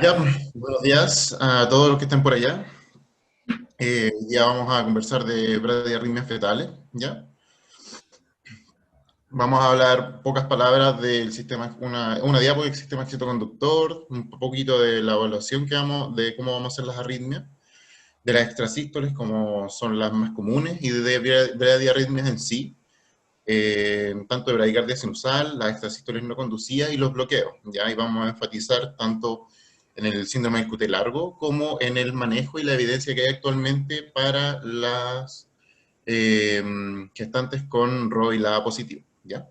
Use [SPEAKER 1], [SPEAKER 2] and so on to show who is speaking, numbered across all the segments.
[SPEAKER 1] Ya, buenos días a todos los que estén por allá. Ya vamos a conversar de bradiarritmias fetales, ¿ya? Vamos a hablar pocas palabras del sistema, una diapo del sistema excitoconductor, un poquito de la evaluación de cómo vamos a hacer las arritmias, de las extrasístoles, como son las más comunes, y de bradiarritmias en sí, tanto de bradicardia sinusal, las extrasístoles no conducidas y los bloqueos, ¿ya? Y vamos a enfatizar tanto en el síndrome del QT largo como en el manejo y la evidencia que hay actualmente para las gestantes con ROI-LA positivo, ¿ya?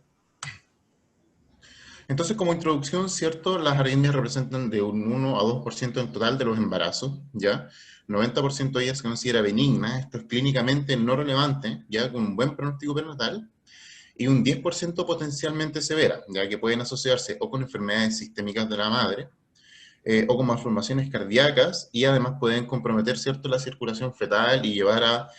[SPEAKER 1] Entonces, como introducción, ¿cierto? Las arritmias representan de un 1 a 2% en total de los embarazos, ¿ya? 90% de ellas se considera benigna, esto es clínicamente no relevante, ¿ya? Con un buen pronóstico perinatal, y un 10% potencialmente severa, ya que pueden asociarse o con enfermedades sistémicas de la madre, o con malformaciones cardíacas, y además pueden comprometer, ¿cierto?, la circulación fetal y llevar a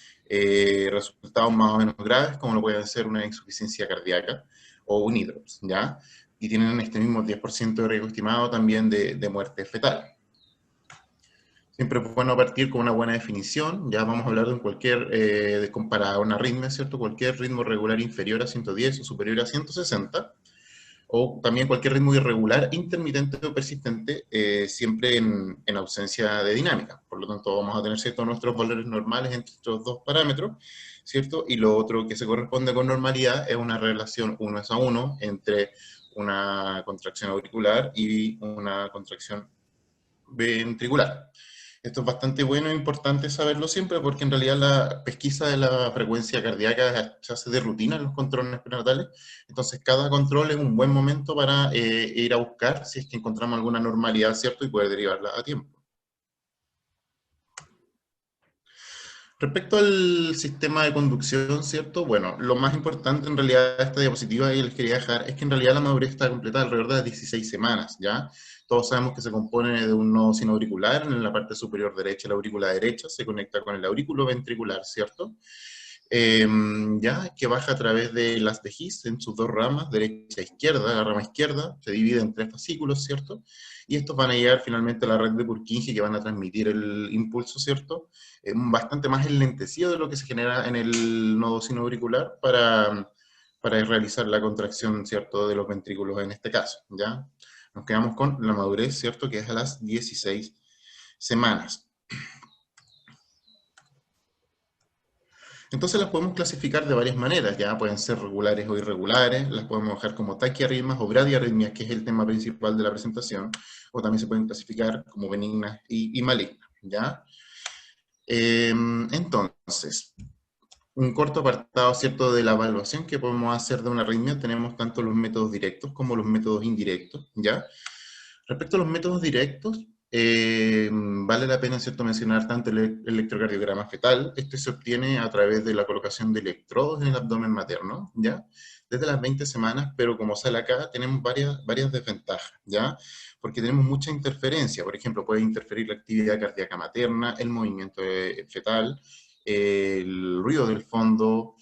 [SPEAKER 1] resultados más o menos graves, como lo puede ser una insuficiencia cardíaca o un hidrops, ¿ya? Y tienen este mismo 10% de riesgo estimado también de muerte fetal. Siempre es bueno partir con una buena definición. Ya vamos a hablar de cualquier, comparado a una arritmia, ¿cierto? Cualquier ritmo regular inferior a 110 o superior a 160, o también cualquier ritmo irregular, intermitente o persistente, siempre en ausencia de dinámica. Por lo tanto, vamos a tener, ¿cierto?, nuestros valores normales entre estos dos parámetros, ¿cierto? Y lo otro que se corresponde con normalidad es una relación 1:1 entre una contracción auricular y una contracción ventricular. Esto es bastante bueno e importante saberlo siempre porque en realidad la pesquisa de la frecuencia cardíaca se hace de rutina en los controles prenatales. Entonces cada control es un buen momento para ir a buscar si es que encontramos alguna normalidad, ¿cierto? Y poder derivarla a tiempo. Respecto al sistema de conducción, ¿cierto? Bueno, lo más importante en realidad de esta diapositiva y les quería dejar es que en realidad la madurez está completa alrededor de las 16 semanas, ¿ya? Todos sabemos que se compone de un nodo sinoauricular, en la parte superior derecha, la aurícula derecha, se conecta con el aurículo ventricular, ¿cierto? eh, ya que baja a través de las de His en sus dos ramas, derecha e izquierda. La rama izquierda se divide en tres fascículos, ¿cierto? Y estos van a llegar finalmente a la red de Purkinje, que van a transmitir el impulso, ¿cierto? Bastante más enlentecido de lo que se genera en el nodo sinoauricular para realizar la contracción, ¿cierto?, de los ventrículos en este caso, ¿ya? Nos quedamos con la madurez, ¿cierto?, que es a las 16 semanas. Entonces las podemos clasificar de varias maneras, ya pueden ser regulares o irregulares, las podemos dejar como taquiarritmias o bradiarritmias, que es el tema principal de la presentación, o también se pueden clasificar como benignas y malignas, ¿ya? Entonces, un corto apartado, ¿cierto?, de la evaluación que podemos hacer de una arritmia. Tenemos tanto los métodos directos como los métodos indirectos, ¿ya? Respecto a los métodos directos, vale la pena, ¿cierto?, mencionar tanto el electrocardiograma fetal. Este se obtiene a través de la colocación de electrodos en el abdomen materno, ¿ya? Desde las 20 semanas, pero como sale acá, tenemos varias desventajas, ¿ya? Porque tenemos mucha interferencia. Por ejemplo, puede interferir la actividad cardíaca materna, el movimiento fetal, el ruido del fondo,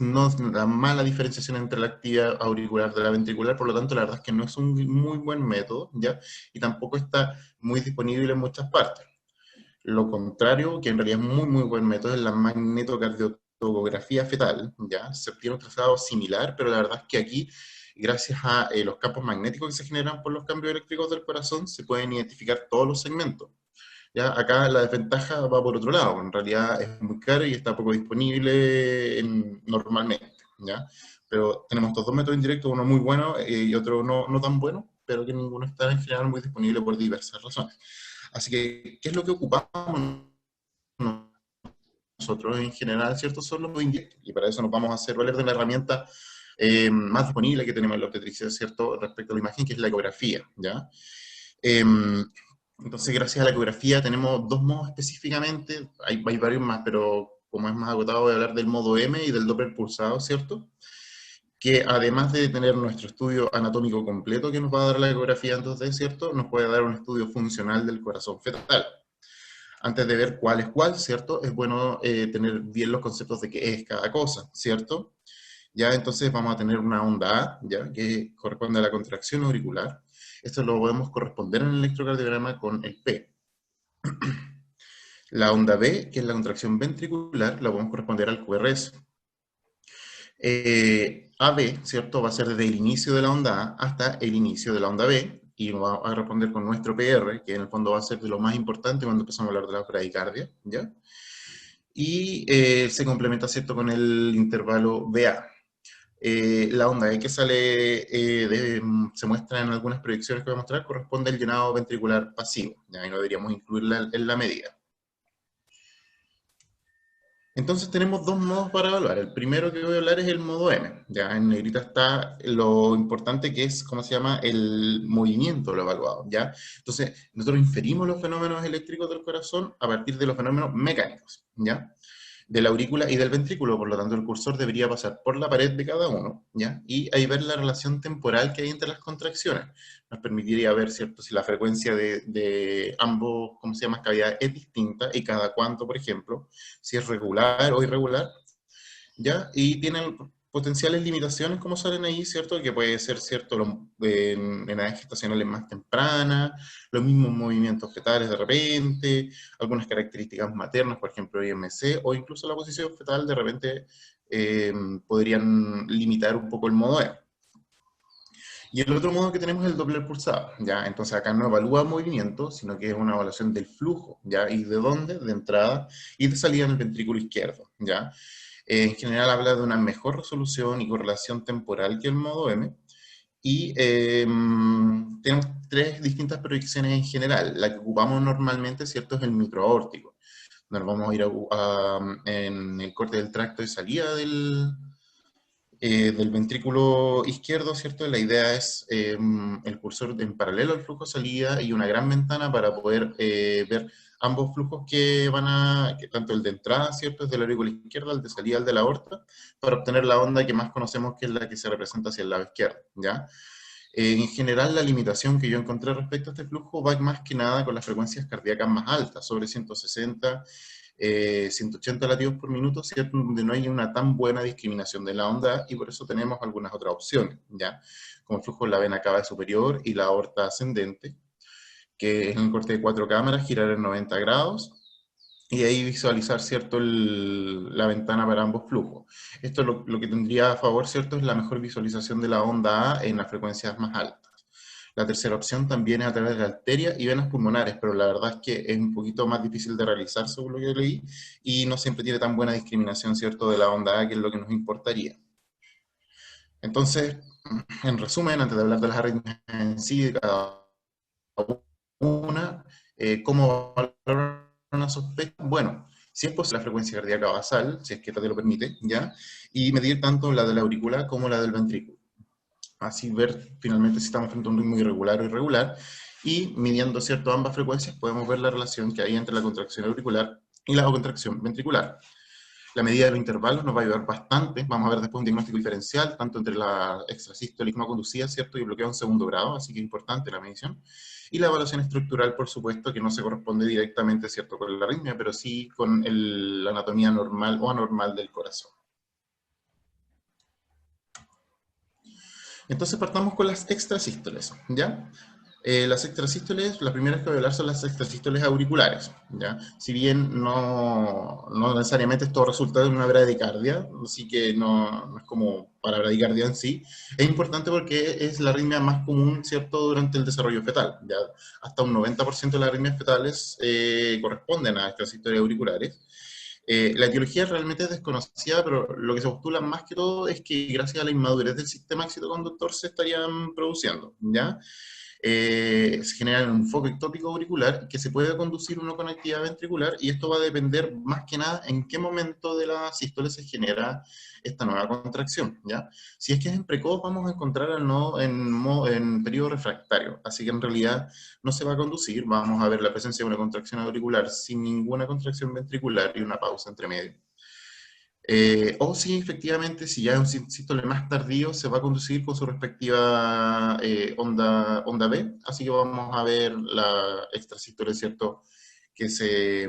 [SPEAKER 1] no la mala diferenciación entre la actividad auricular de la ventricular. Por lo tanto, la verdad es que no es un muy buen método, ¿ya? Y tampoco está muy disponible en muchas partes. Lo contrario, que en realidad es muy buen método, es la magnetocardiografía fetal, ¿ya? Se obtiene un trazado similar, pero la verdad es que aquí, gracias a los campos magnéticos que se generan por los cambios eléctricos del corazón, se pueden identificar todos los segmentos. ¿Ya? Acá la desventaja va por otro lado, en realidad es muy caro y está poco disponible normalmente, ¿ya? Pero tenemos estos dos métodos indirectos, uno muy bueno y otro no tan bueno, pero que ninguno está en general muy disponible por diversas razones. Así que, ¿qué es lo que ocupamos nosotros en general, ¿cierto? Son los indirectos, y para eso nos vamos a hacer valer de la herramienta más disponible que tenemos en la obstetricia, ¿cierto?, respecto a la imagen, que es la ecografía, ¿ya? Entonces, gracias a la ecografía tenemos dos modos específicamente, hay varios más, pero como es más agotado voy a hablar del modo M y del Doppler pulsado, ¿cierto? Que además de tener nuestro estudio anatómico completo que nos va a dar la ecografía en 2D, ¿cierto?, nos puede dar un estudio funcional del corazón fetal. Antes de ver cuál es cuál, ¿cierto?, es bueno tener bien los conceptos de qué es cada cosa, ¿cierto? ya entonces vamos a tener una onda A, ya, que corresponde a la contracción auricular. Esto lo podemos corresponder en el electrocardiograma con el P. La onda B, que es la contracción ventricular, la podemos corresponder al QRS. AB, ¿cierto? Va a ser desde el inicio de la onda A hasta el inicio de la onda B, y va a responder con nuestro PR, que en el fondo va a ser de lo más importante cuando empezamos a hablar de la bradicardia, ¿ya? Y se complementa, ¿cierto?, con el intervalo BA. La onda E que sale, se muestra en algunas proyecciones que voy a mostrar, corresponde al llenado ventricular pasivo, ¿ya? Y no deberíamos incluirla en la medida. Entonces tenemos dos modos para evaluar. El primero que voy a hablar es el modo M. Ya en negrita está lo importante que es, ¿cómo se llama?, el movimiento de lo evaluado, ¿ya? Entonces, nosotros inferimos los fenómenos eléctricos del corazón a partir de los fenómenos mecánicos, ¿ya? De la aurícula y del ventrículo, por lo tanto el cursor debería pasar por la pared de cada uno, ¿ya? Y ahí ver la relación temporal que hay entre las contracciones. Nos permitiría ver, ¿cierto?, si la frecuencia de ambos, ¿cómo se llama?, cavidades es distinta y cada cuánto, por ejemplo, si es regular o irregular, ¿ya? Y tienen potenciales limitaciones, como salen ahí, ¿cierto? Que puede ser, ¿cierto?, en edades gestacionales más tempranas, los mismos movimientos fetales de repente, algunas características maternas, por ejemplo, IMC, o incluso la posición fetal de repente podrían limitar un poco el modo E. Y el otro modo que tenemos es el Doppler pulsado, ¿ya? Entonces acá no evalúa movimiento, sino que es una evaluación del flujo, ¿ya? ¿Y de dónde? De entrada y de salida en el ventrículo izquierdo, ¿ya? En general habla de una mejor resolución y correlación temporal que el modo M. Y tenemos tres distintas proyecciones en general. La que ocupamos normalmente, ¿cierto?, es el microaórtico. Nos vamos a ir en el corte del tracto de salida del ventrículo izquierdo, ¿cierto? La idea es el cursor en paralelo al flujo de salida y una gran ventana para poder ver ambos flujos que que tanto el de entrada, ¿cierto?, es de la aurícula izquierda, el de salida, el de la aorta, para obtener la onda que más conocemos, que es la que se representa hacia el lado izquierdo, ¿ya? En general, la limitación que yo encontré respecto a este flujo va más que nada con las frecuencias cardíacas más altas, sobre 160, 180 latidos por minuto, ¿cierto?, donde no hay una tan buena discriminación de la onda, y por eso tenemos algunas otras opciones, ¿ya? Como el flujo en la vena cava superior y la aorta ascendente, que es en el corte de 4 cámaras, girar en 90 grados, y ahí visualizar, ¿cierto?, la ventana para ambos flujos. Esto lo que tendría a favor, ¿cierto?, es la mejor visualización de la onda A en las frecuencias más altas. La tercera opción también es a través de arterias y venas pulmonares, pero la verdad es que es un poquito más difícil de realizar, según lo que leí, y no siempre tiene tan buena discriminación, ¿cierto?, de la onda A, que es lo que nos importaría. Entonces, en resumen, antes de hablar de las arritmias en sí, de cada una, ¿cómo valorar una sospecha? Bueno, si es posible la frecuencia cardíaca basal, si es que te lo permite, ¿ya? Y medir tanto la de la aurícula como la del ventrículo. Así ver finalmente si estamos frente a un ritmo irregular o irregular, y midiendo, ¿cierto?, ambas frecuencias, podemos ver la relación que hay entre la contracción auricular y la contracción ventricular. La medida de los intervalos nos va a ayudar bastante. Vamos a ver después un diagnóstico diferencial, tanto entre la extrasístoles no conducida, ¿cierto?, y bloqueo en segundo grado, así que es importante la medición. Y la evaluación estructural, por supuesto, que no se corresponde directamente, ¿cierto?, con la arritmia, pero sí con la anatomía normal o anormal del corazón. Entonces partamos con las extrasístoles, ¿ya? Las extrasístoles, las primeras que voy a hablar son las extrasístoles auriculares, ¿ya? Si bien no necesariamente esto resulta de una bradicardia, así que no es como para bradicardia en sí, es importante porque es la arritmia más común, ¿cierto?, durante el desarrollo fetal, ¿ya? Hasta un 90% de las arritmias fetales corresponden a extrasístoles auriculares. La etiología realmente es desconocida, pero lo que se postula más que todo es que gracias a la inmadurez del sistema excitoconductor se estarían produciendo, ¿ya? Se genera un foco ectópico auricular que se puede conducir uno con actividad ventricular, y esto va a depender más que nada en qué momento de la sístole se genera esta nueva contracción, ¿ya? Si es que es en precoz, vamos a encontrar el nodo en periodo refractario, así que en realidad no se va a conducir, vamos a ver la presencia de una contracción auricular sin ninguna contracción ventricular y una pausa entre medio. O si efectivamente, si ya es un sístole más tardío, se va a conducir con su respectiva onda B, así que vamos a ver la extrasístole, ¿cierto?, que se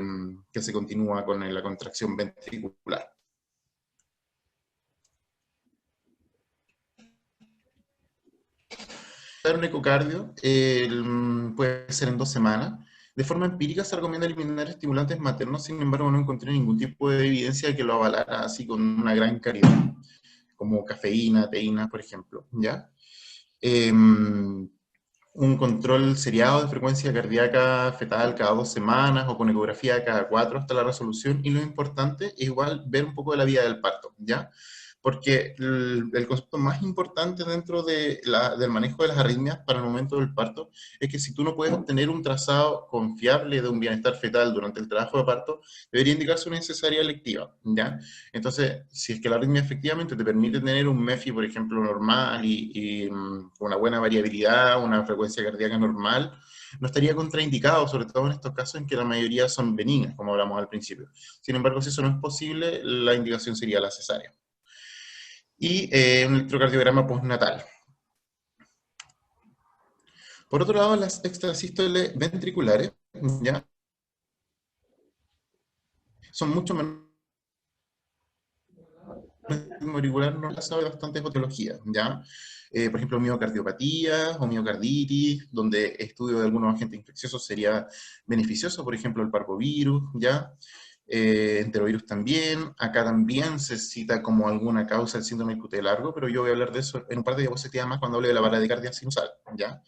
[SPEAKER 1] continúa con la contracción ventricular. un ecocardio puede ser en 2 semanas. De forma empírica se recomienda eliminar estimulantes maternos, sin embargo no encontré ningún tipo de evidencia que lo avalara así con una gran claridad, como cafeína, teína, por ejemplo, ¿ya? Un control seriado de frecuencia cardíaca fetal cada 2 semanas o con ecografía cada 4 hasta la resolución, y lo importante es igual ver un poco de la vía del parto, ¿ya? Porque el concepto más importante dentro del manejo de las arritmias para el momento del parto es que si tú no puedes obtener un trazado confiable de un bienestar fetal durante el trabajo de parto, debería indicarse una cesárea electiva, ¿ya? Entonces, si es que la arritmia efectivamente te permite tener un MEFI, por ejemplo, normal y una buena variabilidad, una frecuencia cardíaca normal, no estaría contraindicado, sobre todo en estos casos en que la mayoría son benignas, como hablamos al principio. Sin embargo, si eso no es posible, la indicación sería la cesárea. Y un electrocardiograma postnatal. Por otro lado, las extrasístoles ventriculares, ¿ya? Son mucho menos auricular, no la sabe bastantes patologías, ¿ya? Por ejemplo, miocardiopatía o miocarditis, donde estudio de algunos agentes infecciosos sería beneficioso, por ejemplo, el parvovirus, ¿ya? Enterovirus también. Acá también se cita como alguna causa el síndrome del QT largo, pero yo voy a hablar de eso en un par de diapositivas más cuando hable de la bradicardia sinusal, ¿ya?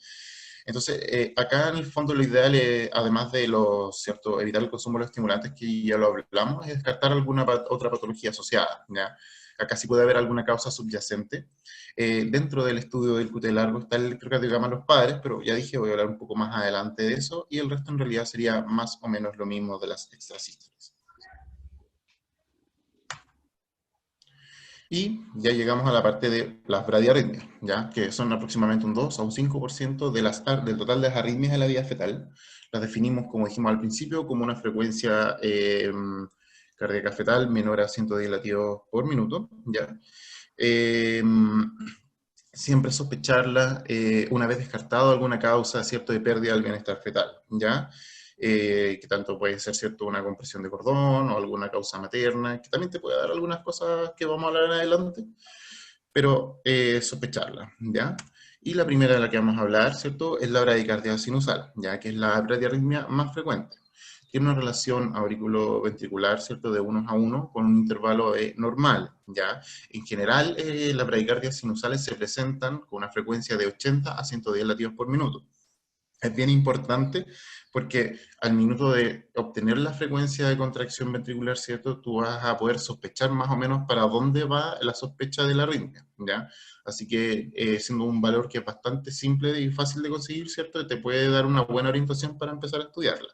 [SPEAKER 1] Entonces, acá en el fondo lo ideal es, además de ¿cierto?, evitar el consumo de los estimulantes, que ya lo hablamos, es descartar alguna otra patología asociada, ¿ya? Acá sí puede haber alguna causa subyacente. Dentro del estudio del QT largo está el electrocardiograma en los padres, pero ya dije, voy a hablar un poco más adelante de eso, y el resto en realidad sería más o menos lo mismo de las extrasístoles. Y ya llegamos a la parte de las bradiarritmias, ¿ya? Que son aproximadamente un 2 a un 5% del total de las arritmias de la vida fetal. Las definimos, como dijimos al principio, como una frecuencia cardíaca fetal menor a 110 latidos por minuto, ¿ya? Eh, Siempre sospecharla una vez descartado alguna causa, ¿cierto?, de pérdida del bienestar fetal, ¿ya? Que tanto puede ser, ¿cierto?, una compresión de cordón o alguna causa materna, que también te puede dar algunas cosas que vamos a hablar en adelante, pero sospecharla, ¿ya? Y la primera de la que vamos a hablar, ¿cierto?, es la bradicardia sinusal, ¿ya?, que es la bradiarritmia más frecuente. Tiene una relación auriculoventricular, ¿cierto?, de 1 a 1 con un intervalo normal, ¿ya? En general, las bradicardias sinusales se presentan con una frecuencia de 80 a 110 latidos por minuto. Es bien importante porque al minuto de obtener la frecuencia de contracción ventricular, ¿cierto?, tú vas a poder sospechar más o menos para dónde va la sospecha de la arritmia, ¿ya? Así que siendo un valor que es bastante simple y fácil de conseguir, ¿cierto?, te puede dar una buena orientación para empezar a estudiarla.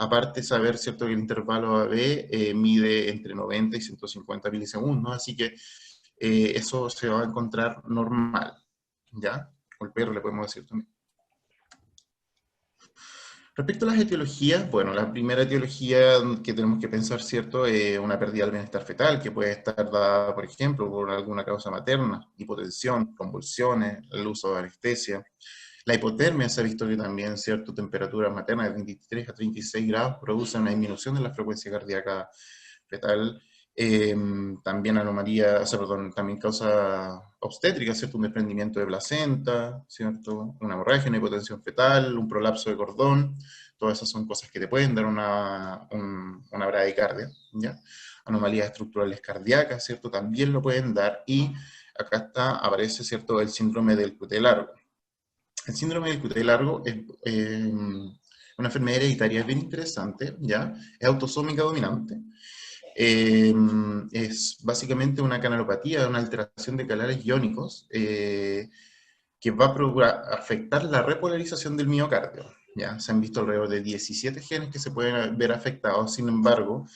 [SPEAKER 1] Aparte, saber, ¿cierto?, que el intervalo AB mide entre 90 y 150 milisegundos, así que eso se va a encontrar normal, ¿ya? O el perro le podemos decir también. Respecto a las etiologías, bueno, la primera etiología que tenemos que pensar, ¿cierto?, es una pérdida del bienestar fetal, que puede estar dada, por ejemplo, por alguna causa materna, hipotensión, convulsiones, el uso de anestesia. La hipotermia se ha visto que también, ¿cierto?, temperaturas maternas de 23 a 36 grados producen una disminución de la frecuencia cardíaca fetal. También anomalía, o sea, perdón, también causa obstétrica, ¿cierto?, un desprendimiento de placenta, ¿cierto?, una hemorragia, una hipotensión fetal, un prolapso de cordón. Todas esas son cosas que te pueden dar una bradicardia, ¿ya? Anomalías estructurales cardíacas, ¿cierto?, también lo pueden dar. Y acá aparece, ¿cierto?, el síndrome del QT largo. El síndrome del QT largo es una enfermedad hereditaria bien interesante, ¿ya? Es autosómica dominante. Es básicamente una canalopatía, una alteración de canales iónicos que va a afectar la repolarización del miocardio, ¿ya? Se han visto alrededor de 17 genes que se pueden ver afectados. Sin embargo,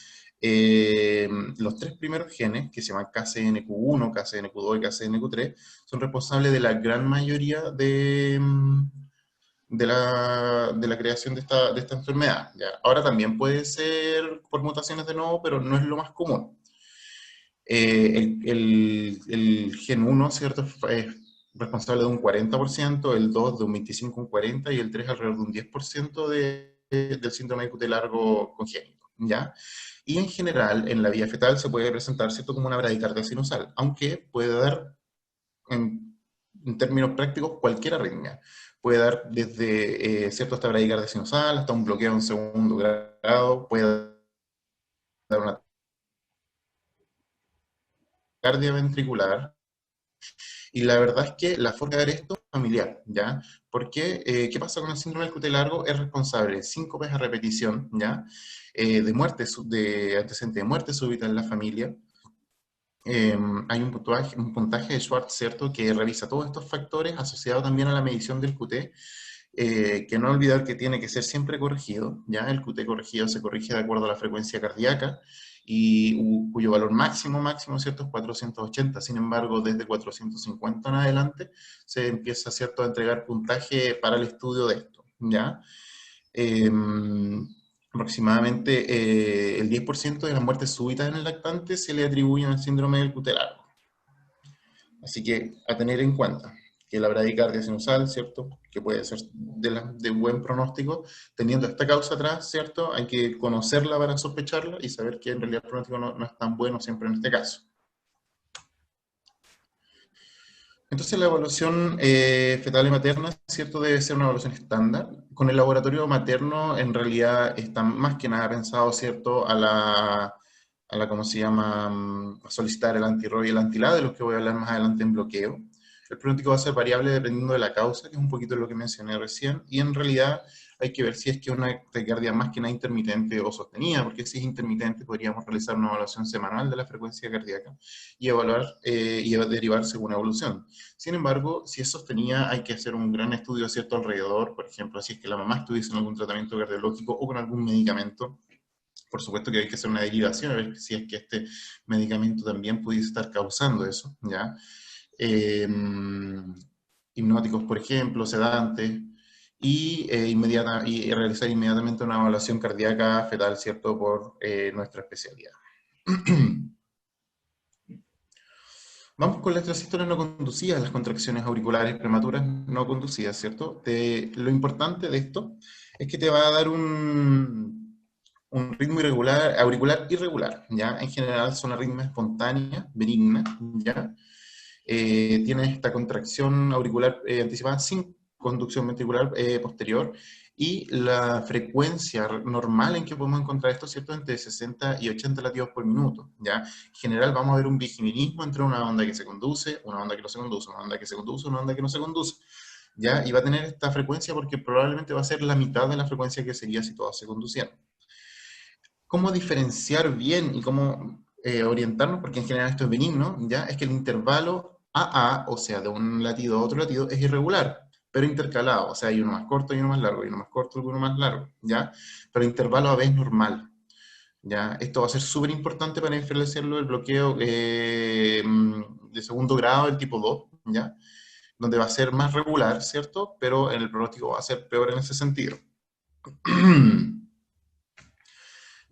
[SPEAKER 1] los 3 primeros genes, que se llaman KCNQ1, KCNQ2 y KCNQ3, son responsables de la gran mayoría de la creación de esta enfermedad, ¿ya? Ahora también puede ser por mutaciones de nuevo, pero no es lo más común. El gen 1, ¿cierto?, es responsable de un 40%, el 2 de un 25, un 40%, y el 3 alrededor de un 10% del síndrome de QT largo congénito, ¿ya? Y en general, en la vía fetal se puede presentar, ¿cierto?, como una bradicardia sinusal, aunque puede dar en en términos prácticos, cualquier arritmia. Puede dar desde, ¿cierto?, hasta bradicardia sinusal, hasta un bloqueo en segundo grado, puede dar una cardia ventricular. Y la verdad es que la forma de ver esto es familiar, ¿ya? Porque, ¿qué pasa con el síndrome del QT largo? Es responsable de síncopes a repetición, ¿ya? De muerte, de antecedente de muerte súbita en la familia. Hay un puntaje de Schwartz, ¿cierto?, que revisa todos estos factores asociados también a la medición del QT, que no olvidar que tiene que ser siempre corregido, ¿ya? El QT corregido se corrige de acuerdo a la frecuencia cardíaca, y cuyo valor máximo, ¿cierto?, es 480. Sin embargo, desde 450 en adelante se empieza, ¿cierto?, a entregar puntaje para el estudio de esto, ¿ya? Eh, Aproximadamente el 10% de las muertes súbitas en el lactante se le atribuyen al síndrome del QT largo. Así que a tener en cuenta que la bradicardia sinusal, ¿cierto?, que puede ser de buen pronóstico, teniendo esta causa atrás, ¿cierto?, hay que conocerla para sospecharla y saber que en realidad el pronóstico no es tan bueno siempre en este caso. Entonces la evaluación fetal y materna, ¿cierto?, debe ser una evaluación estándar. Con el laboratorio materno, en realidad, está más que nada pensado, ¿cierto?, ¿cómo se llama?, a solicitar el anti-ROI y el anti-LA, de los que voy a hablar más adelante en bloqueo. El pronóstico va a ser variable dependiendo de la causa, que es un poquito lo que mencioné recién, y en realidad hay que ver si es que es una taquicardia más que nada intermitente o sostenida, porque si es intermitente podríamos realizar una evaluación semanal de la frecuencia cardíaca y evaluar y derivar según evolución. Sin embargo, si es sostenida, hay que hacer un gran estudio, ¿cierto?, alrededor, por ejemplo, si es que la mamá estuviese en algún tratamiento cardiológico o con algún medicamento. Por supuesto que hay que hacer una derivación, a ver si es que este medicamento también pudiese estar causando eso, ¿ya? Hipnóticos, por ejemplo, sedantes, y realizar inmediatamente una evaluación cardíaca fetal, ¿cierto?, por nuestra especialidad. Vamos con las transistores no conducidas, las contracciones auriculares prematuras no conducidas, ¿cierto? Lo importante de esto es que te va a dar un ritmo irregular, auricular irregular, ¿ya? En general son arritmias espontáneas, benignas, ¿ya? Tienes esta contracción auricular anticipada sin conducción ventricular posterior, y la frecuencia normal en que podemos encontrar esto, ¿cierto?, entre 60 y 80 latidos por minuto, ¿ya? En general vamos a ver un bigeminismo entre una onda que se conduce, una onda que no se conduce, una onda que se conduce, una onda que no se conduce, ¿ya? Y va a tener esta frecuencia porque probablemente va a ser la mitad de la frecuencia que sería si todas se conducieran. ¿Cómo diferenciar bien y cómo orientarnos? Porque en general esto es benigno, ¿ya? Es que el intervalo AA, o sea, de un latido a otro latido, es irregular, pero intercalado, o sea, hay uno más corto y uno más largo, y uno más corto y uno más largo, ¿ya? Pero el intervalo a veces es normal, ¿ya? Esto va a ser súper importante para diferenciarlo del bloqueo de segundo grado, el tipo 2, ¿ya? Donde va a ser más regular, ¿cierto? Pero en el pronóstico va a ser peor en ese sentido.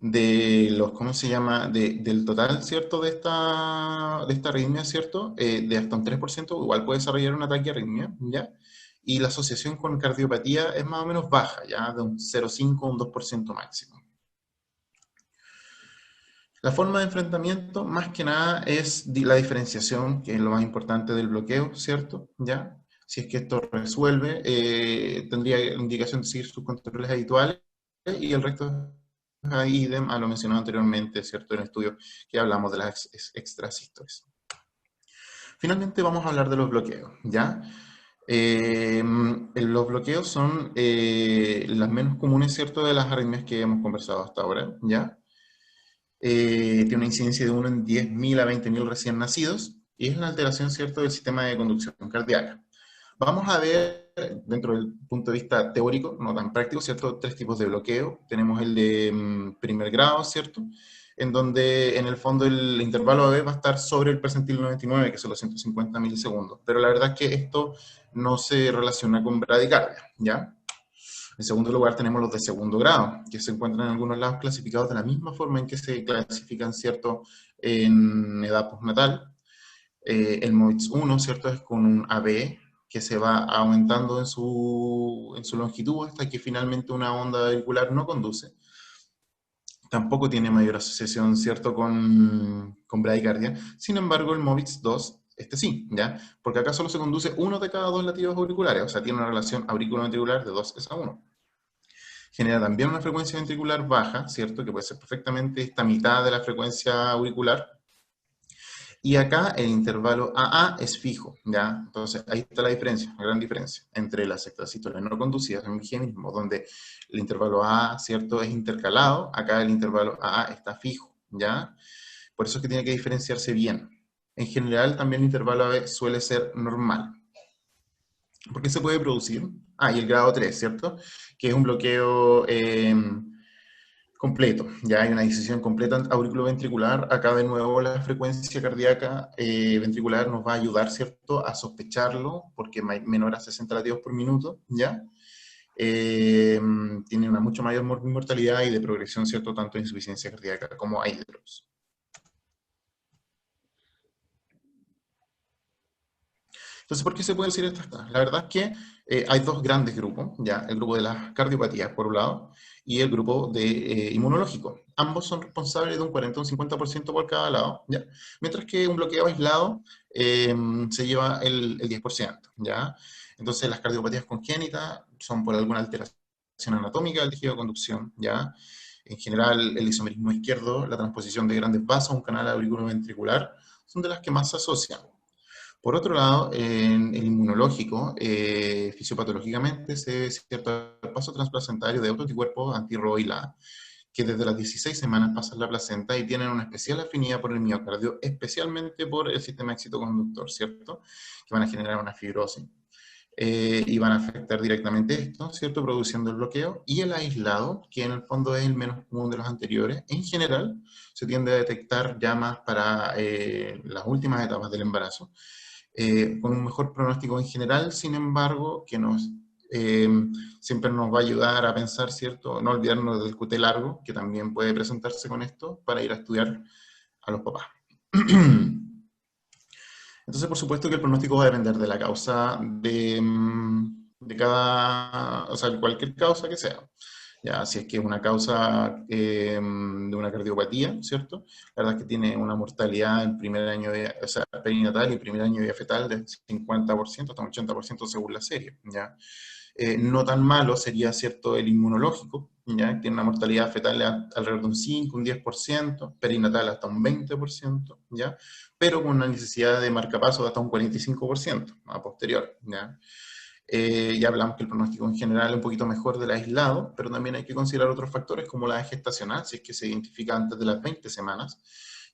[SPEAKER 1] De los, ¿cómo se llama? Del total, ¿cierto?, de esta arritmia, ¿cierto? De hasta un 3% igual puede desarrollar un ataque de arritmia, ¿ya? Y la asociación con cardiopatía es más o menos baja, ¿ya? De un 0,5 a un 2% máximo. La forma de enfrentamiento, más que nada, es la diferenciación, que es lo más importante del bloqueo, ¿cierto? ¿Ya? Si es que esto resuelve, tendría indicación de seguir sus controles habituales, y el resto idem a lo mencionado anteriormente, ¿cierto?, en el estudio que hablamos de las extrasístoles. Finalmente vamos a hablar de los bloqueos, ¿ya? Los bloqueos son las menos comunes, ¿cierto?, de las arritmias que hemos conversado hasta ahora, ¿ya? Tiene una incidencia de 1 en 10.000 a 20.000 recién nacidos, y es una alteración, ¿cierto?, del sistema de conducción cardíaca. Vamos a ver, dentro del punto de vista teórico, no tan práctico, ¿cierto?, 3 tipos de bloqueo. Tenemos el de primer grado, ¿cierto?, en donde en el fondo el intervalo AB va a estar sobre el percentil 99, que son los 150 milisegundos. Pero la verdad es que esto no se relaciona con bradicardia, ¿ya? En segundo lugar tenemos los de segundo grado, que se encuentran en algunos lados clasificados de la misma forma en que se clasifican, ¿cierto?, en edad postnatal. El MOVITS 1, ¿cierto?, es con un AB que se va aumentando en su longitud hasta que finalmente una onda auricular no conduce. Tampoco tiene mayor asociación, ¿cierto?, con bradicardia. Sin embargo, el MOVITS 2 este sí, ¿ya? Porque acá solo se conduce uno de cada dos latidos auriculares, o sea, tiene una relación auriculo-ventricular de 2:1. Genera también una frecuencia ventricular baja, ¿cierto? Que puede ser perfectamente esta mitad de la frecuencia auricular. Y acá el intervalo AA es fijo, ¿ya? Entonces ahí está la diferencia, la gran diferencia entre las extrasístoles no conducidas en VG mismo, donde el intervalo AA, ¿cierto?, es intercalado, acá el intervalo AA está fijo, ¿ya? Por eso es que tiene que diferenciarse bien. En general también el intervalo AB suele ser normal. ¿Por qué se puede producir? Ah, y el grado 3, ¿cierto? Que es un bloqueo completo, ya hay una disección completa auriculoventricular. Acá de nuevo la frecuencia cardíaca ventricular nos va a ayudar, ¿cierto?, a sospecharlo, porque menor a 60 latidos por minuto, ¿ya? Tiene una mucho mayor mortalidad y de progresión, ¿cierto?, tanto de insuficiencia cardíaca como AIDROS. Entonces, ¿por qué se puede decir esto? La verdad es que hay dos grandes grupos, ¿ya? El grupo de las cardiopatías, por un lado, y el grupo de inmunológico. Ambos son responsables de un 40 o un 50% por cada lado, ¿ya? Mientras que un bloqueo aislado se lleva el 10%, ¿ya? Entonces, las cardiopatías congénitas son por alguna alteración anatómica del tejido de conducción, ¿ya? En general, el isomerismo izquierdo, la transposición de grandes vasos a un canal auriculoventricular, son de las que más se asocian. Por otro lado, en el inmunológico, fisiopatológicamente se ve cierto paso transplacentario de autoanticuerpos anti-ROILA, que desde las 16 semanas pasan la placenta y tienen una especial afinidad por el miocardio, especialmente por el sistema excitoconductor, ¿cierto? Que van a generar una fibrosis. Y van a afectar directamente esto, ¿cierto? Produciendo el bloqueo. Y el aislado, que en el fondo es el menos común de los anteriores, en general se tiende a detectar ya más para las últimas etapas del embarazo, con un mejor pronóstico en general, sin embargo, que eh, siempre nos va a ayudar a pensar, ¿cierto? No olvidarnos del QT largo, que también puede presentarse con esto, para ir a estudiar a los papás. Entonces, por supuesto que el pronóstico va a depender de la causa de cada, o sea, de cualquier causa que sea. Ya, si es que es una causa de una cardiopatía, ¿cierto? La verdad es que tiene una mortalidad en primer año de, o sea, perinatal y primer año de vida fetal del 50% hasta un 80% según la serie, ¿ya? No tan malo sería, ¿cierto?, el inmunológico, ¿ya? Tiene una mortalidad fetal alrededor de un 5, un 10%, perinatal hasta un 20%, ¿ya? Pero con una necesidad de marcapaso de hasta un 45% a posterior, ¿ya? Ya hablamos que el pronóstico en general es un poquito mejor del aislado, pero también hay que considerar otros factores como la edad gestacional, si es que se identifica antes de las 20 semanas,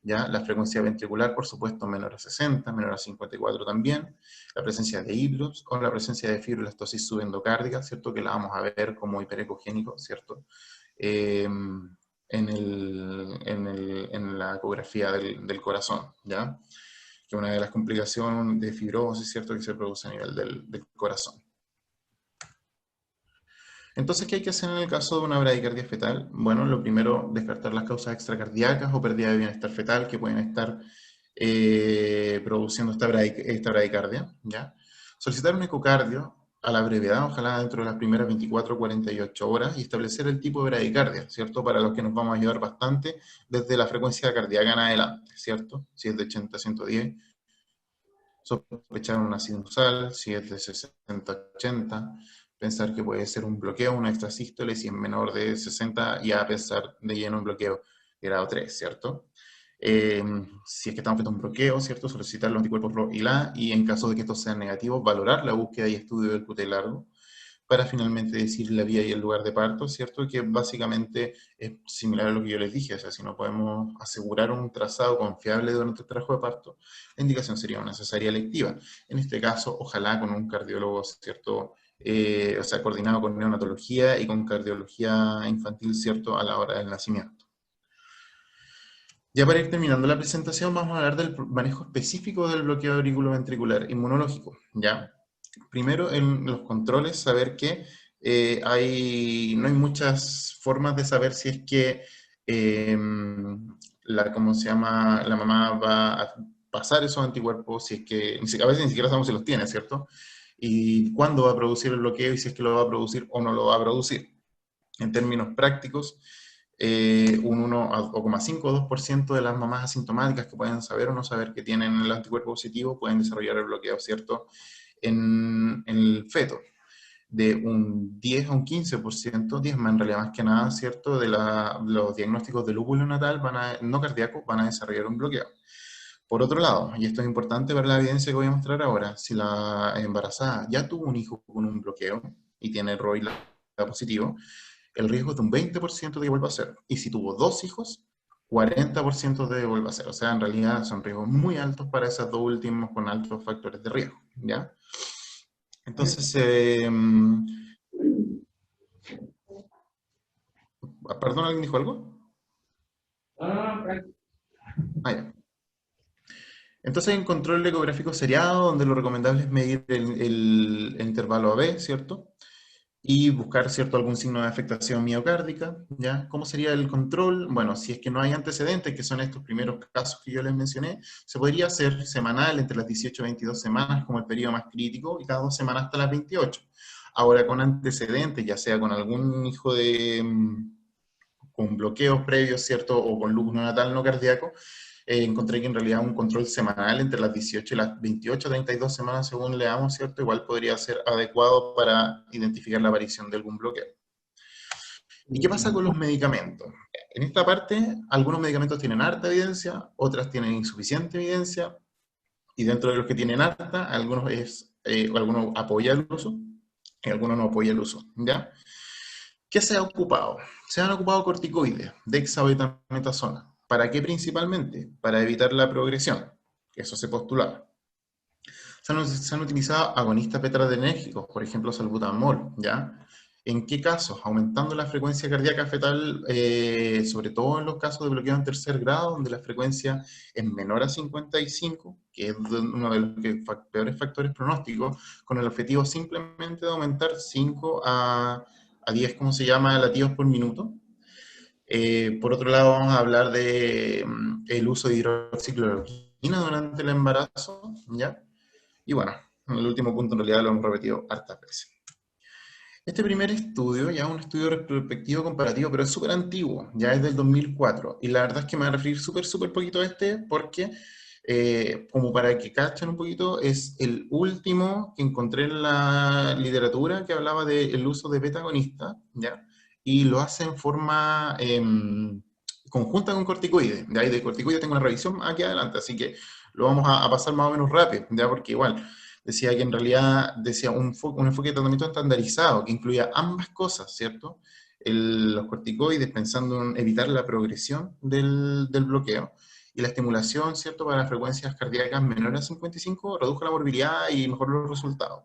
[SPEAKER 1] ¿ya? La frecuencia ventricular, por supuesto, menor a 60, menor a 54 también, la presencia de híbridos o la presencia de fibrolastosis subendocárdica, ¿cierto? Que la vamos a ver como hiperecogénico, ¿cierto? En la ecografía del corazón, ¿ya? Que es una de las complicaciones de fibrosis, ¿cierto?, que se produce a nivel del corazón. Entonces, ¿qué hay que hacer en el caso de una bradicardia fetal? Bueno, lo primero, descartar las causas extracardíacas o pérdida de bienestar fetal que pueden estar produciendo esta bradicardia, ¿ya? Solicitar un ecocardio a la brevedad, ojalá dentro de las primeras 24 o 48 horas, y establecer el tipo de bradicardia, ¿cierto? Para los que nos vamos a ayudar bastante desde la frecuencia cardíaca en adelante, ¿cierto? Si es de 80 a 110, sospechar una sinusal, si es de 60 a 80, pensar que puede ser un bloqueo, una extrasístole, si es menor de 60, ya pensar de lleno un bloqueo grado 3, ¿cierto? Si es que estamos frente a un bloqueo, ¿cierto? Solicitar los anticuerpos RO y LA, y en caso de que estos sean negativos, valorar la búsqueda y estudio del QT largo, para finalmente decir la vía y el lugar de parto, ¿cierto? Que básicamente es similar a lo que yo les dije, o sea, si no podemos asegurar un trazado confiable durante el trabajo de parto, la indicación sería una cesárea electiva. En este caso, ojalá con un cardiólogo, ¿cierto? O sea, coordinado con neonatología y con cardiología infantil, ¿cierto? A la hora del nacimiento. Ya para ir terminando la presentación, vamos a hablar del manejo específico del bloqueo auriculoventricular inmunológico, ¿ya? Primero, en los controles, saber que no hay muchas formas de saber si es que ¿cómo se llama? La mamá va a pasar esos anticuerpos, si es que, a veces ni siquiera sabemos si los tiene, ¿cierto? Y cuándo va a producir el bloqueo y si es que lo va a producir o no lo va a producir. En términos prácticos, un 1,5 o 2% de las mamás asintomáticas que pueden saber o no saber que tienen el anticuerpo positivo pueden desarrollar el bloqueo, ¿cierto?, en el feto. De un 10 a un 15%, 10 más en realidad más que nada, ¿cierto?, de los diagnósticos de lúpulo neonatal no cardíaco van a desarrollar un bloqueo. Por otro lado, y esto es importante para la evidencia que voy a mostrar ahora, si la embarazada ya tuvo un hijo con un bloqueo y tiene ROI positivo, el riesgo es de un 20% de que vuelva a ser. Y si tuvo 2 hijos, 40% de que vuelva a ser. O sea, en realidad son riesgos muy altos para esas dos últimos con altos factores de riesgo, ¿ya? Entonces, perdón, ¿alguien dijo algo? Ah, ya. Entonces hay un control ecográfico seriado donde lo recomendable es medir el intervalo AB, ¿cierto? Y buscar, ¿cierto?, algún signo de afectación miocárdica, ¿ya? ¿Cómo sería el control? Bueno, si es que no hay antecedentes, que son estos primeros casos que yo les mencioné, se podría hacer semanal entre las 18 y 22 semanas como el periodo más crítico y cada 2 semanas hasta las 28. Ahora, con antecedentes, ya sea con algún hijo con bloqueos previos, ¿cierto?, o con lupus neonatal no cardíaco, encontré que en realidad un control semanal entre las 18 y las 28 32 semanas, según leamos, ¿cierto?, igual podría ser adecuado para identificar la aparición de algún bloqueo. ¿Y qué pasa con los medicamentos? En esta parte, algunos medicamentos tienen harta evidencia, otras tienen insuficiente evidencia, y dentro de los que tienen harta, algunos apoyan el uso y algunos no apoyan el uso, ¿ya? ¿Qué se ha ocupado? Se han ocupado corticoides, dexabetametazonas. ¿Para qué principalmente? Para evitar la progresión. Eso se postulaba. Se han utilizado agonistas beta-adrenérgicos, por ejemplo, salbutamol, ¿ya? ¿En qué casos? Aumentando la frecuencia cardíaca fetal, sobre todo en los casos de bloqueo en tercer grado, donde la frecuencia es menor a 55, que es uno de los peores factores pronósticos, con el objetivo simplemente de aumentar 5 a 10, ¿cómo se llama?, latidos por minuto. Por otro lado, vamos a hablar de el uso de hidroxicloroquina durante el embarazo, ¿ya? Y bueno, el último punto en realidad lo hemos repetido hartas veces. Este primer estudio, ya es un estudio retrospectivo comparativo, pero es súper antiguo, ya es del 2004, y la verdad es que me voy a referir súper poquito a este, porque, como para que cachen un poquito, es el último que encontré en la literatura que hablaba del uso de beta-agonistas, ¿ya? Y lo hace en forma conjunta con corticoides, de ahí de corticoides tengo una revisión aquí adelante, así que lo vamos a pasar más o menos rápido, ¿ya? Porque igual decía que en realidad decía un enfoque de tratamiento estandarizado que incluía ambas cosas, ¿cierto? Los corticoides pensando en evitar la progresión del bloqueo y la estimulación, ¿cierto?, para las frecuencias cardíacas menores a 55 redujo la morbilidad y mejoró los resultados.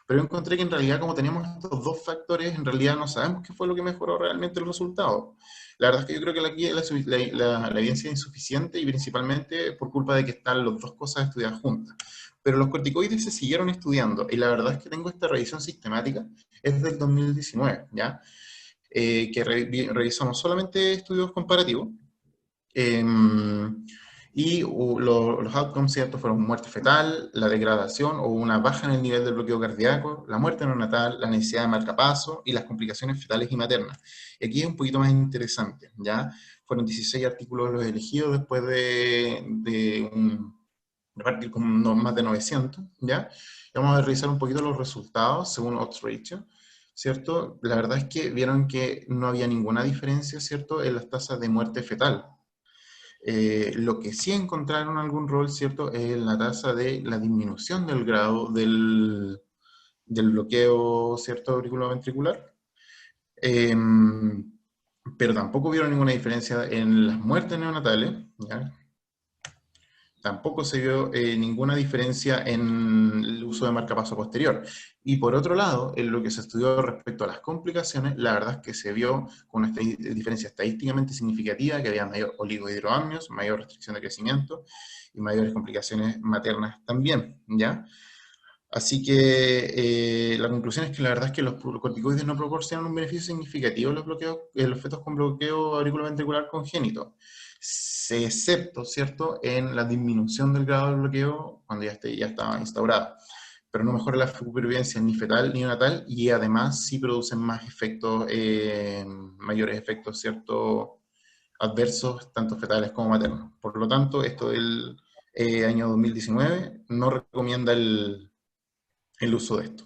[SPEAKER 1] Pero encontré que en realidad como teníamos estos dos factores, en realidad no sabemos qué fue lo que mejoró realmente el resultado. La verdad es que yo creo que aquí la evidencia es insuficiente y principalmente por culpa de que están las dos cosas estudiadas juntas. Pero los corticoides se siguieron estudiando y la verdad es que tengo esta revisión sistemática, es del 2019, ¿ya? Que revisamos solamente estudios comparativos. Y los outcomes, ¿cierto?, fueron muerte fetal, la degradación o una baja en el nivel del bloqueo cardíaco, la muerte neonatal, la necesidad de marcapaso y las complicaciones fetales y maternas. Y aquí es un poquito más interesante, ¿ya? Fueron 16 artículos los elegidos después de partir con más de 900, ¿ya? Y vamos a revisar un poquito los resultados según odds ratio, ¿cierto? La verdad es que vieron que no había ninguna diferencia, ¿cierto?, en las tasas de muerte fetal. Lo que sí encontraron algún rol, ¿cierto?, es la tasa de la disminución del grado del bloqueo, ¿cierto?, auriculoventricular. Pero tampoco vieron ninguna diferencia en las muertes neonatales, ¿ya? Tampoco se vio ninguna diferencia en el uso de marcapaso posterior. Y por otro lado, en lo que se estudió respecto a las complicaciones, la verdad es que se vio con una diferencia estadísticamente significativa, que había mayor oligohidroamnios, mayor restricción de crecimiento y mayores complicaciones maternas también, ¿ya? Así que la conclusión es que la verdad es que los corticoides no proporcionan un beneficio significativo en los fetos con bloqueo auriculoventricular congénito, excepto, ¿cierto?, en la disminución del grado del bloqueo cuando ya estaba instaurado. pero no mejora la supervivencia ni fetal ni neonatal, y además sí producen más efectos, mayores efectos, ¿cierto?, adversos, tanto fetales como maternos. Por lo tanto, esto del año 2019 no recomienda el uso de esto.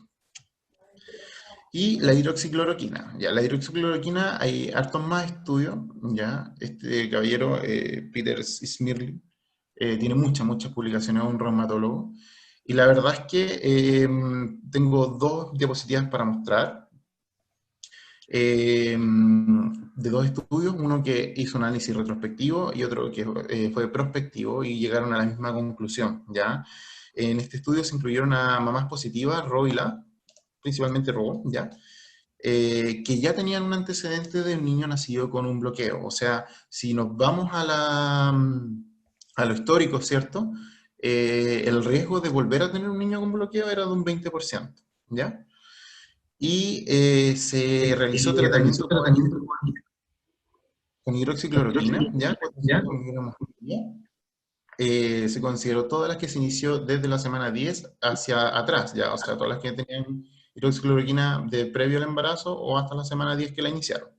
[SPEAKER 1] Y la hidroxicloroquina. Ya, la hidroxicloroquina hay hartos más estudios, ya. Este caballero, Peter Smirly, tiene muchas publicaciones, es un reumatólogo. Y la verdad es que tengo dos diapositivas para mostrar, de dos estudios, uno que hizo un análisis retrospectivo y otro que fue prospectivo, y llegaron a la misma conclusión, ¿ya? En este estudio se incluyeron a mamás positivas, Ro y La, principalmente Ro, ¿ya? Que ya tenían un antecedente de un niño nacido con un bloqueo. O sea, si nos vamos a lo histórico, ¿cierto? El riesgo de volver a tener un niño con bloqueo era de un 20%, ¿ya? Y se realizó tratamiento con hidroxicloroquina, ¿ya? Cuando se hizo una mamografía, se consideró todas las que se inició desde la semana 10 hacia atrás, ya, o sea, todas las que tenían hidroxicloroquina de previo al embarazo o hasta la semana 10 que la iniciaron.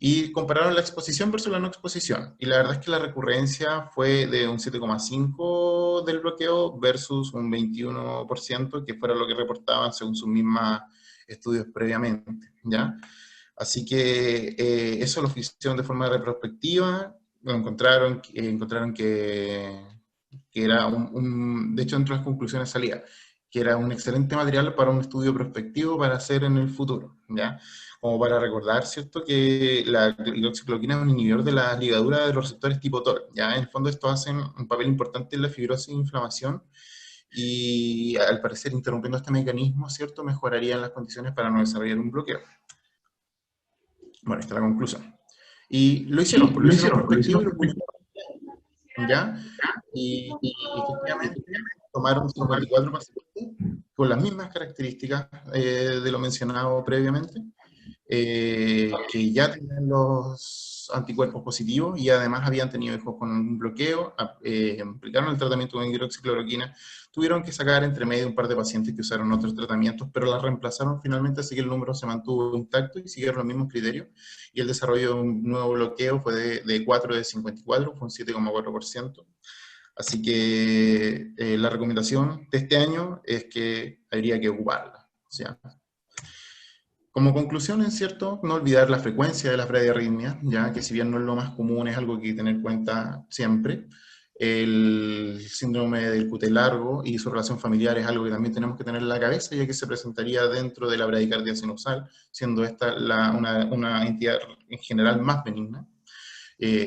[SPEAKER 1] Y compararon la exposición versus la no exposición. Y la verdad es que la recurrencia fue de un 7,5 del bloqueo versus un 21%, que fuera lo que reportaban según sus mismos estudios previamente, ¿ya? Así que eso lo hicieron de forma retrospectiva, lo encontraron que era de hecho, entre las conclusiones salía que era un excelente material para un estudio prospectivo para hacer en el futuro, ¿ya? Como para recordar, ¿cierto?, que la hidroxicloroquina es un inhibidor de la ligadura de los receptores tipo TOR, ¿ya? En el fondo esto hacen un papel importante en la fibrosis e inflamación, y al parecer interrumpiendo este mecanismo, ¿cierto?, mejorarían las condiciones para no desarrollar un bloqueo. Bueno, esta es la conclusión. Y lo hicieron prospectivo, ¿ya? Y efectivamente tomaron 54 pacientes con las mismas características de lo mencionado previamente, que ya tenían los anticuerpos positivos y además habían tenido hijos con un bloqueo, aplicaron el tratamiento con hidroxicloroquina, tuvieron que sacar entre medio un par de pacientes que usaron otros tratamientos, pero las reemplazaron finalmente, así que el número se mantuvo intacto y siguieron los mismos criterios, y el desarrollo de un nuevo bloqueo fue de 4 de 54, fue un 7,4%. Así que la recomendación de este año es que habría que ocuparla, ¿sí? Como conclusión, es cierto, no olvidar la frecuencia de las bradiarritmias, ya que si bien no es lo más común, es algo que hay que tener en cuenta siempre. El síndrome del QT largo y su relación familiar es algo que también tenemos que tener en la cabeza, ya que se presentaría dentro de la bradicardia sinusal, siendo esta una entidad en general más benigna.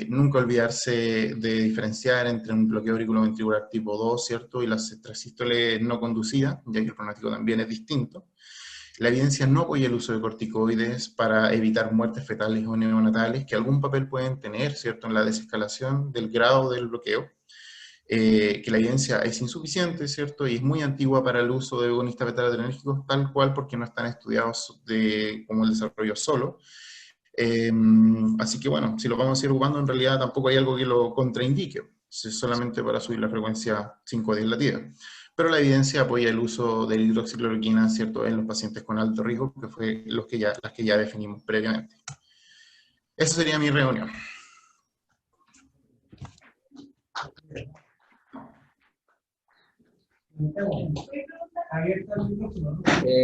[SPEAKER 1] Nunca olvidarse de diferenciar entre un bloqueo auriculoventricular tipo 2, ¿cierto?, y las extrasístoles no conducidas, ya que el pronóstico también es distinto. La evidencia no apoya el uso de corticoides para evitar muertes fetales o neonatales, que algún papel pueden tener, ¿cierto?, en la desescalación del grado del bloqueo, que la evidencia es insuficiente, ¿cierto?, y es muy antigua para el uso de agonistas beta-adrenérgicos, tal cual porque no están estudiados como el desarrollo solo. Así que bueno, si lo vamos a seguir ocupando, en realidad tampoco hay algo que lo contraindique, es solamente para subir la frecuencia 5 a 10 latidos. Pero la evidencia apoya el uso de hidroxicloroquina, ¿cierto?, en los pacientes con alto riesgo, que fue las que ya definimos previamente. Esa sería mi reunión.